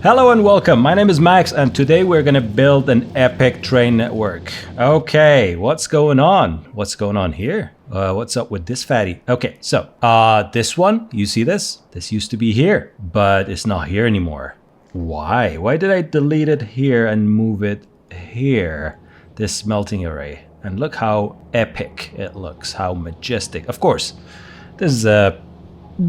Hello and welcome, my name is Max and today we're gonna build an epic train network. Okay, what's going on? What's going on here? What's up with this fatty? Okay, so this one, you see this? This used to be here, but it's not here anymore. Why? Why did I delete it here and move it here? This smelting array. And look how epic it looks, how majestic. Of course, this is a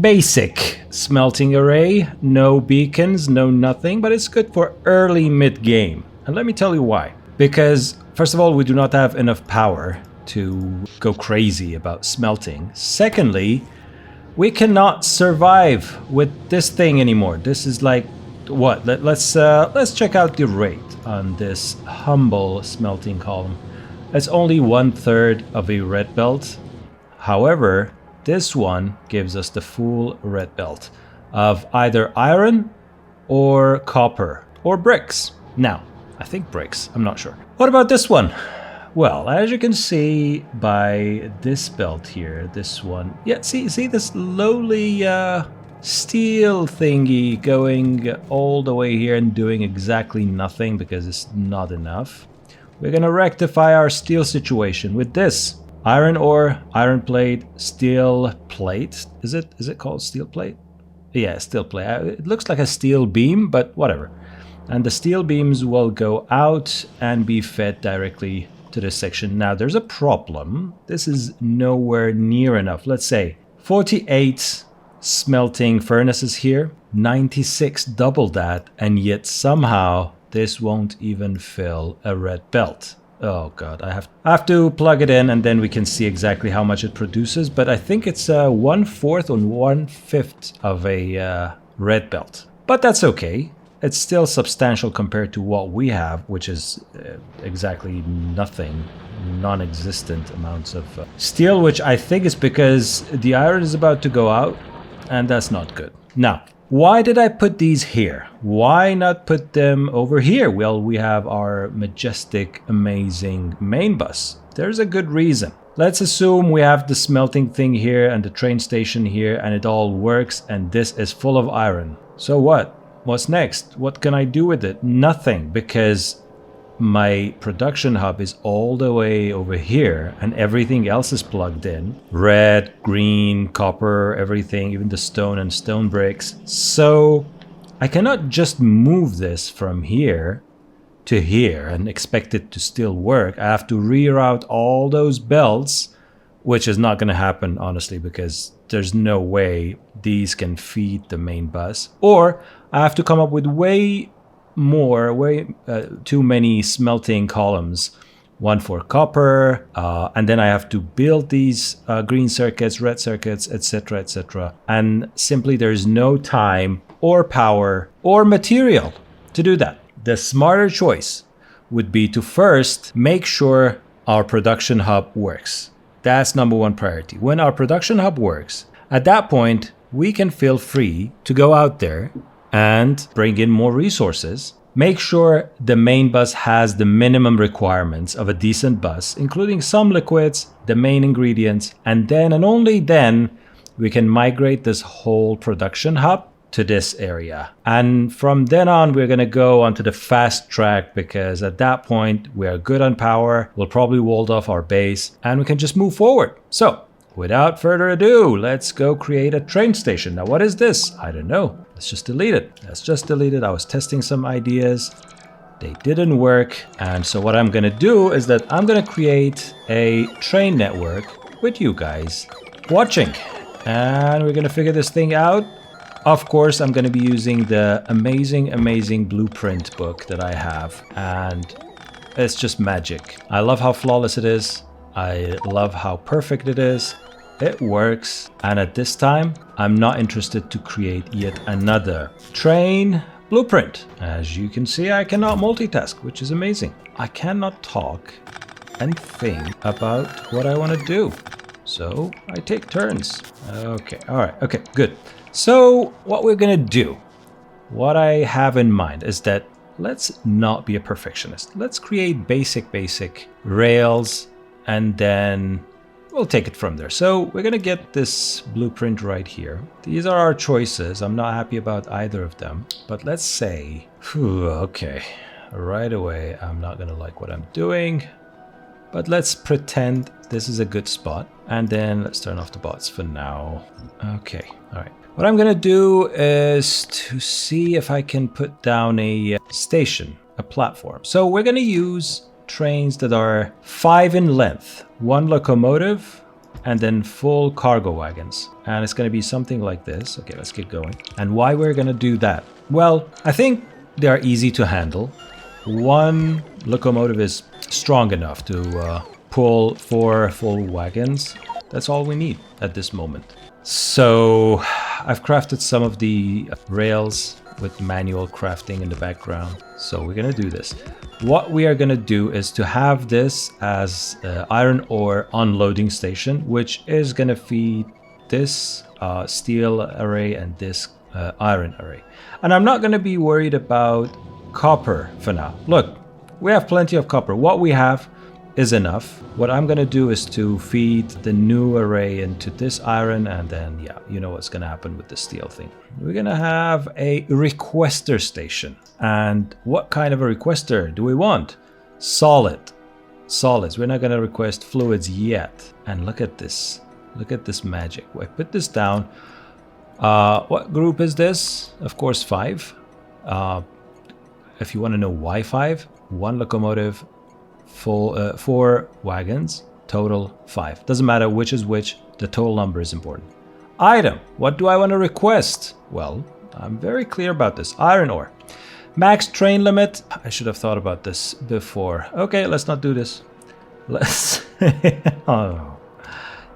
basic smelting array, no beacons, no nothing, but it's good for early mid-game. And let me tell you why. Because, first of all, we do not have enough power to go crazy about smelting. Secondly, we cannot survive with this thing anymore. This is like, what? Let's check out the rate on this humble smelting column. It's only 1/3 of a red belt. However, this one gives us the full red belt of either iron or copper or bricks. Now, I think bricks, I'm not sure. What about this one? Well, as you can see by this belt here, this one, yeah, see this lowly steel thingy going all the way here and doing exactly nothing because it's not enough. We're gonna rectify our steel situation with this. Iron ore, iron plate, steel plate. Is it called steel plate? Yeah, steel plate. It looks like a steel beam, but whatever. And the steel beams will go out and be fed directly to this section. Now, there's a problem. This is nowhere near enough. Let's say 48 smelting furnaces here, 96 double that, and yet somehow this won't even fill a red belt. Oh god, I have to plug it in and then we can see exactly how much it produces, but I think it's 1/4 and 1/5 of a red belt. But that's okay. It's still substantial compared to what we have, which is exactly nothing, non-existent amounts of steel, which I think is because the iron is about to go out, and that's not good. Now, why did I put these here? Why not put them over here? Well, we have our majestic, amazing main bus. There's a good reason. Let's assume we have the smelting thing here and the train station here and it all works and this is full of iron. So what? What's next? What can I do with it? Nothing, because my production hub is all the way over here and everything else is plugged in. Red, green, copper, everything, even the stone and stone bricks. So I cannot just move this from here to here and expect it to still work. I have to reroute all those belts, which is not going to happen, honestly, because there's no way these can feed the main bus. Or I have to come up with way too many smelting columns, one for copper, and then I have to build these green circuits, red circuits, etc., etc. And simply there's no time or power or material to do that. The smarter choice would be to first make sure our production hub works. That's number one priority. When our production hub works, at that point we can feel free to go out there and bring in more resources. Make sure the main bus has the minimum requirements of a decent bus, including some liquids, the main ingredients, and then and only then we can migrate this whole production hub to this area. And from then on, we're going to go onto the fast track because at that point we are good on power. We'll probably walled off our base and we can just move forward. So without further ado, let's go create a train station. Now, what is this? I don't know. Let's just delete it. Let's just delete it. I was testing some ideas. They didn't work. And so what I'm going to do is that I'm going to create a train network with you guys watching. And we're going to figure this thing out. Of course, I'm going to be using the amazing blueprint book that I have. And it's just magic. I love how flawless it is. I love how perfect it is. It works, and at this time, I'm not interested to create yet another train blueprint. As you can see, I cannot multitask, which is amazing. I cannot talk and think about what I want to do. So I take turns. Okay, all right, okay, good. So what we're gonna do, what I have in mind is that let's not be a perfectionist. Let's create basic rails and then we'll take it from there. So we're gonna get this blueprint right here. These are our choices. I'm not happy about either of them, but let's say, okay, right away, I'm not gonna like what I'm doing, but let's pretend this is a good spot. And then let's turn off the bots for now. Okay, all right. What I'm gonna do is to see if I can put down a station, a platform. So we're gonna use trains that are 5 in length, 1 locomotive, and then full cargo wagons. And it's gonna be something like this. Okay, let's get going. And why we're gonna do that? Well, I think they are easy to handle. 1 locomotive is strong enough to pull 4 full wagons. That's all we need at this moment. So I've crafted some of the rails with manual crafting in the background. So we're gonna do this. What we are gonna do is to have this as iron ore unloading station, which is gonna feed this steel array and this iron array. And I'm not gonna be worried about copper for now. Look, we have plenty of copper. What we have is enough. What I'm gonna do is to feed the new array into this iron, and then yeah, you know what's gonna happen with the steel thing. We're gonna have a requester station. And what kind of a requester do we want? Solid. Solids. We're not gonna request fluids yet. And look at this. Look at this magic. I put this down. What group is this? Of course 5. If you want to know why 5, 1 locomotive, full 4 wagons, total 5. Doesn't matter which is which, the total number is important. Item, what do I want to request? Well, I'm very clear about this. Iron ore. Max train limit. I should have thought about this before. Okay, let's not do this. Let's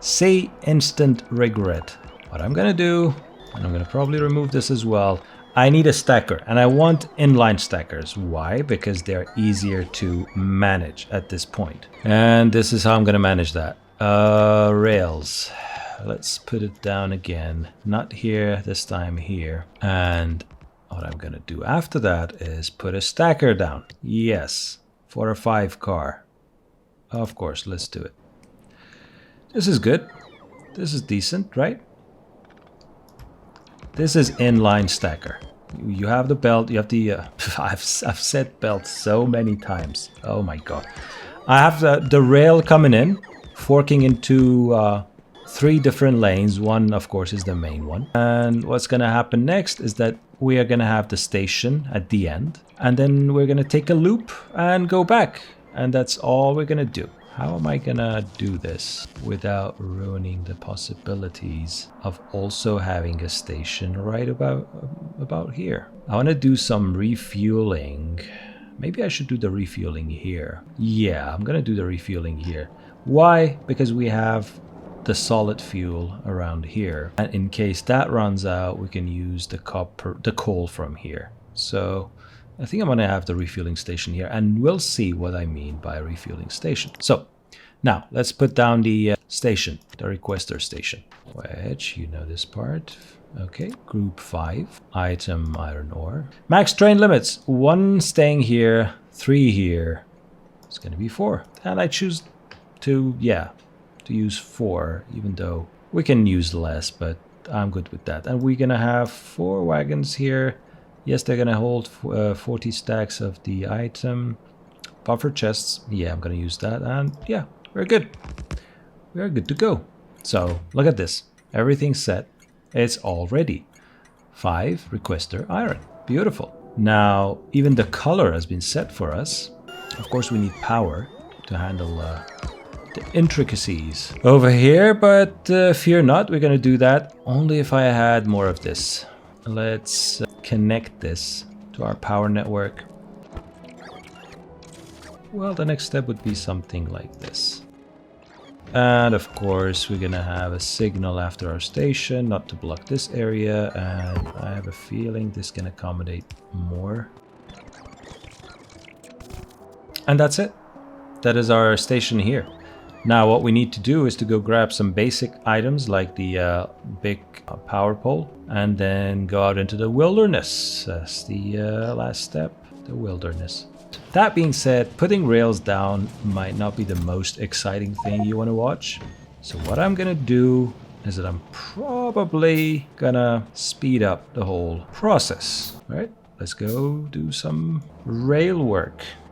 say instant regret. What I'm gonna do, and I'm gonna probably remove this as well, I need a stacker, and I want inline stackers. Why? Because they're easier to manage at this point. And this is how I'm gonna manage that. Rails. Let's put it down again. Not here, this time here. And what I'm gonna do after that is put a stacker down. Yes, for a 5 car. Of course, let's do it. This is good. This is decent, right? This is inline stacker. You have the belt, you have the... I've said belt so many times. Oh my god. I have the rail coming in, forking into 3 different lanes. One, of course, is the main one. And what's going to happen next is that we are going to have the station at the end. And then we're going to take a loop and go back. And that's all we're going to do. How am I gonna do this without ruining the possibilities of also having a station right about here? I want to do some refueling. Maybe I should do the refueling here. Yeah, I'm gonna do the refueling here. Why? Because we have the solid fuel around here, and in case that runs out, we can use the coal from here. So I think I'm going to have the refueling station here, and we'll see what I mean by a refueling station. So now let's put down the station, the requester station, which you know this part. Okay, group 5, item iron ore. Max train limits, 1 staying here, 3 here. It's going to be 4. And I choose to use 4, even though we can use less, but I'm good with that. And we're going to have 4 wagons here. Yes, they're going to hold 40 stacks of the item. Buffer chests. Yeah, I'm going to use that. And yeah, we're good. We are good to go. So look at this. Everything's set. It's all ready. 5 requester iron. Beautiful. Now, even the color has been set for us. Of course, we need power to handle the intricacies over here. But fear not, we're going to do that only if I had more of this. Let's connect this to our power network. Well, the next step would be something like this. And of course, we're gonna have a signal after our station, not to block this area. And I have a feeling this can accommodate more. And that's it. That is our station here. Now what we need to do is to go grab some basic items like the big power pole, and then go out into the wilderness. That's the last step, the wilderness. That being said, putting rails down might not be the most exciting thing you want to watch, So what I'm gonna do is that I'm probably gonna speed up the whole process. All right, let's go do some rail work.